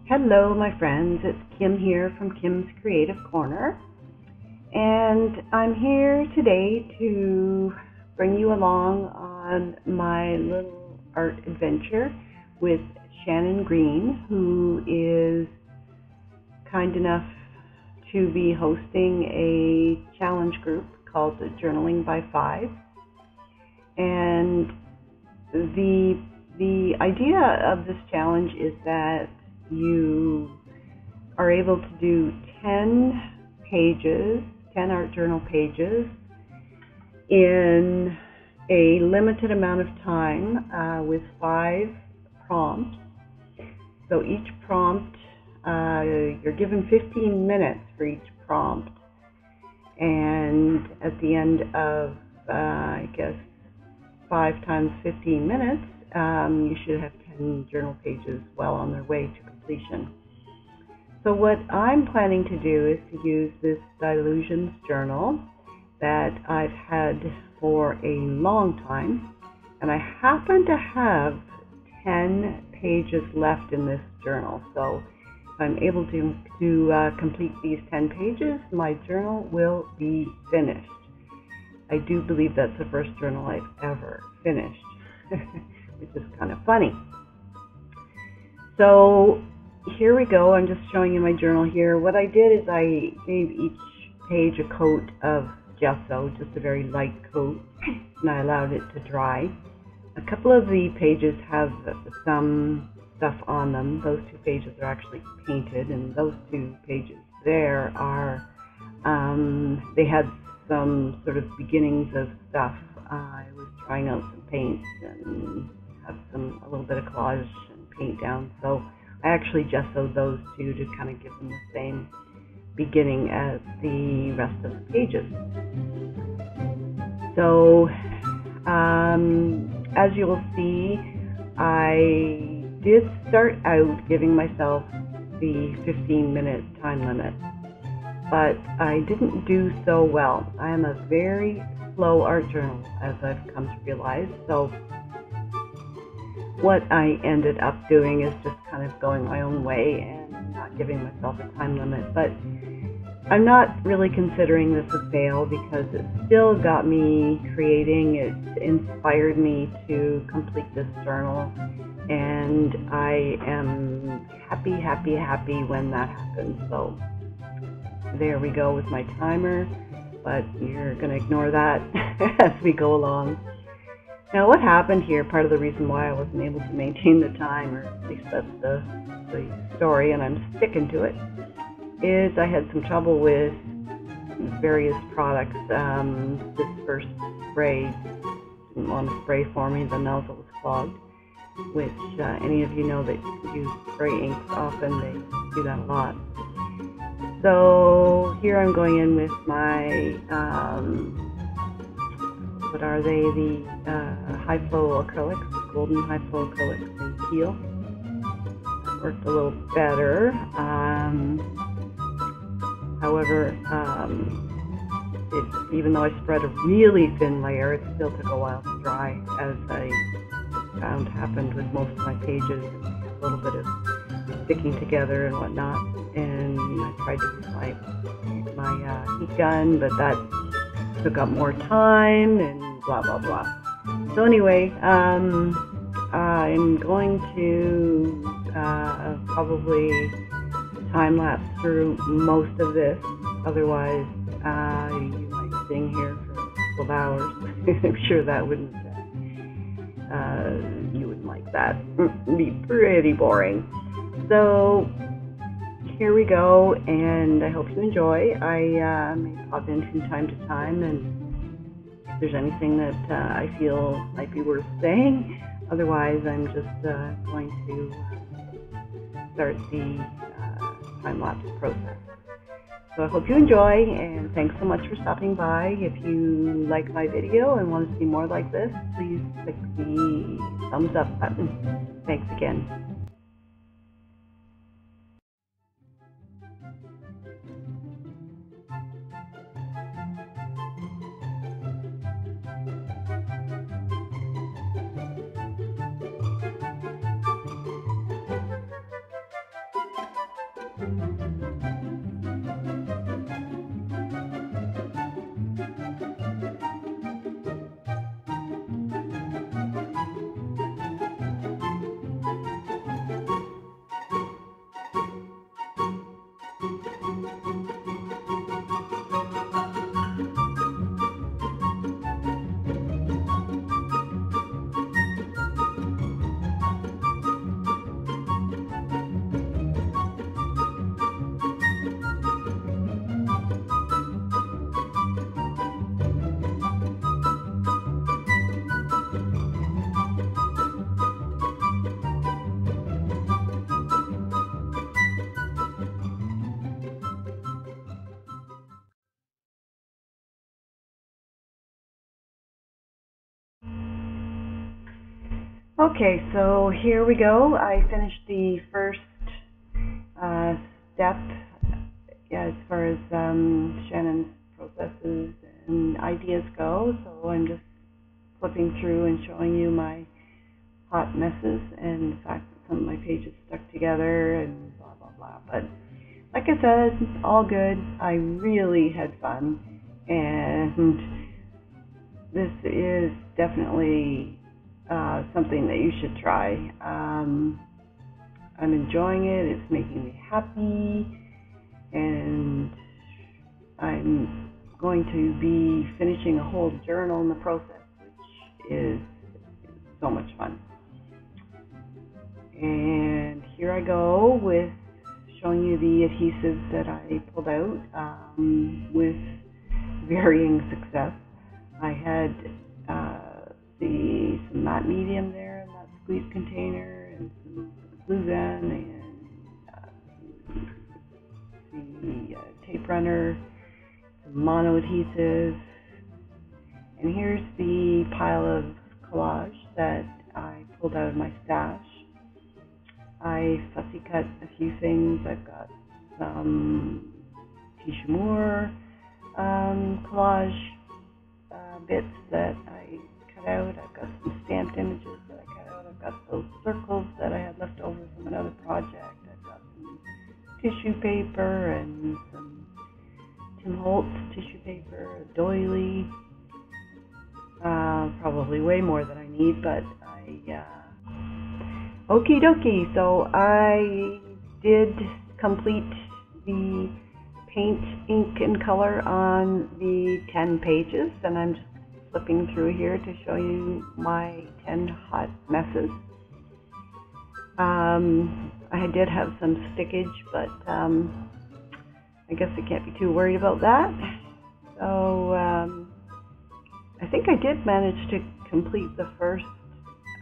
Hello my friends, it's Kim here from Kim's Creative Corner, and I'm here today to bring you along on my little art adventure with Shannon Green, who is kind enough to be hosting a challenge group called the Journaling by 5. And the idea of this challenge is that you are able to do 10 pages, 10 art journal pages in a limited amount of time with 5 prompts. So each prompt, you're given 15 minutes for each prompt, and at the end of, I guess, 5 times 15 minutes, you should have 10 journal pages well on their way to completion. So what I'm planning to do is to use this Illusions journal that I've had for a long time, and I happen to have 10 pages left in this journal. So if I'm able to complete these 10 pages, my journal will be finished. I do believe that's the first journal I've ever finished, which is kind of funny. So here we go. I'm just showing you my journal here. What I did is I gave each page a coat of gesso, just a very light coat, and I allowed it to dry. A couple of the pages have some stuff on them. Those 2 pages are actually painted, and those 2 pages there are, they had some sort of beginnings of stuff. I was trying out some paints and have a little bit of collage and paint down, so I actually gessoed those 2 to kind of give them the same beginning as the rest of the pages. So as you will see, I did start out giving myself the 15-minute time limit, but I didn't do so well. I am a very slow art journal, as I've come to realize. So what I ended up doing is just kind of going my own way and not giving myself a time limit. But I'm not really considering this a fail, because it still got me creating. It inspired me to complete this journal, and I am happy when that happens. So there we go with my timer, but you're going to ignore that as we go along. Now what happened here, part of the reason why I wasn't able to maintain the time, or at least that's the story, and I'm sticking to it, is I had some trouble with various products. This first spray didn't want to spray for me. The nozzle was clogged, which any of you know that use spray inks often, they do that a lot. So here I'm going in with my, what are they, the high flow acrylics, golden high flow acrylics in teal. That worked a little better. However, even though I spread a really thin layer, it still took a while to dry, as I found happened with most of my pages. A little bit of sticking together and whatnot, and I tried to use my heat gun, but that took up more time and blah blah blah. So anyway, I'm going to probably time lapse through most of this. Otherwise, you might be sitting here for a couple of hours. I'm sure that wouldn't. You wouldn't like that. It'd be pretty boring. So here we go, and I hope you enjoy. I may pop in from time to time, and if there's anything that I feel might be worth saying. Otherwise, I'm just going to start the time-lapse process. So I hope you enjoy, and thanks so much for stopping by. If you like my video and want to see more like this, please click the thumbs up button. Thanks again. Okay, so here we go. I finished the first step as far as Shannon's processes and ideas go. So I'm just flipping through and showing you my hot messes and the fact that some of my pages stuck together and blah, blah, blah. But like I said, all good. I really had fun, and this is definitely something that you should try. I'm enjoying it. It's making me happy, and I'm going to be finishing a whole journal in the process, which is so much fun. And here I go with showing you the adhesives that I pulled out with varying success. I had some matte medium there in that squeeze container, and some glue gun, and the tape runner, some mono adhesive, and here's the pile of collage that I pulled out of my stash. I fussy cut a few things. I've got some Tisha Moore collage bits that I cut out. I've got some stamped images that I cut out. I've got those circles that I had left over from another project. I've got some tissue paper and some Tim Holtz tissue paper, a doily. Probably way more than I need, but okie dokie. So I did complete the paint, ink, and color on the 10 pages, and I'm just flipping through here to show you my 10 hot messes. I did have some stickage, but I guess I can't be too worried about that. So I think I did manage to complete the first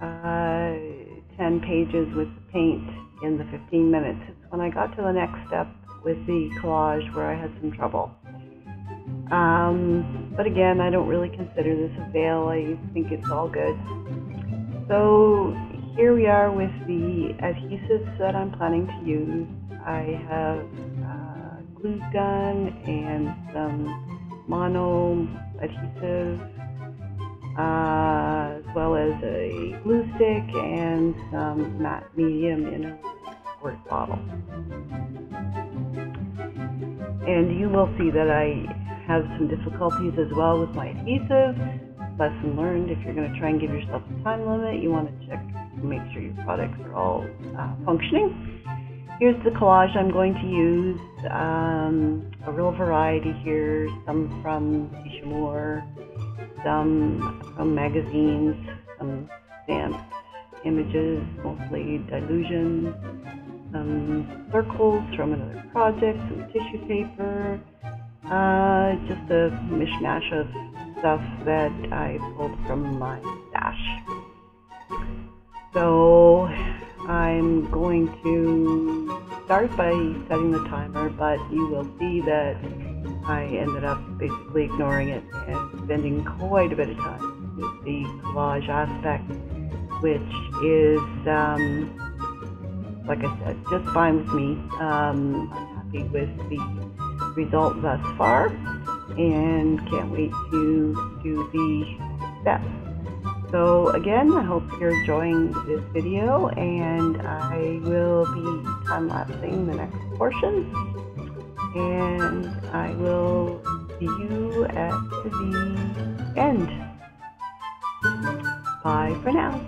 10 pages with the paint in the 15 minutes. It's when I got to the next step with the collage where I had some trouble. But again, I don't really consider this a fail. I think it's all good. So here we are with the adhesives that I'm planning to use. I have glue gun and some mono adhesive, as well as a glue stick and some matte medium in a squirt bottle. And you will see that I have some difficulties as well with my adhesive. Lesson learned: if you're going to try and give yourself a time limit, you want to check and make sure your products are all functioning. Here's the collage I'm going to use. A real variety here, some from Tisha Moore, some from magazines, some stamped images, mostly dilutions, some circles from another project, some tissue paper, just a mishmash of stuff that I pulled from my stash. So I'm going to start by setting the timer, but you will see that I ended up basically ignoring it and spending quite a bit of time with the collage aspect, which is, like I said, just fine with me. I'm happy with the result thus far and can't wait to do the steps. So again, I hope you're enjoying this video, and I will be time-lapsing the next portion, and I will see you at the end. Bye for now.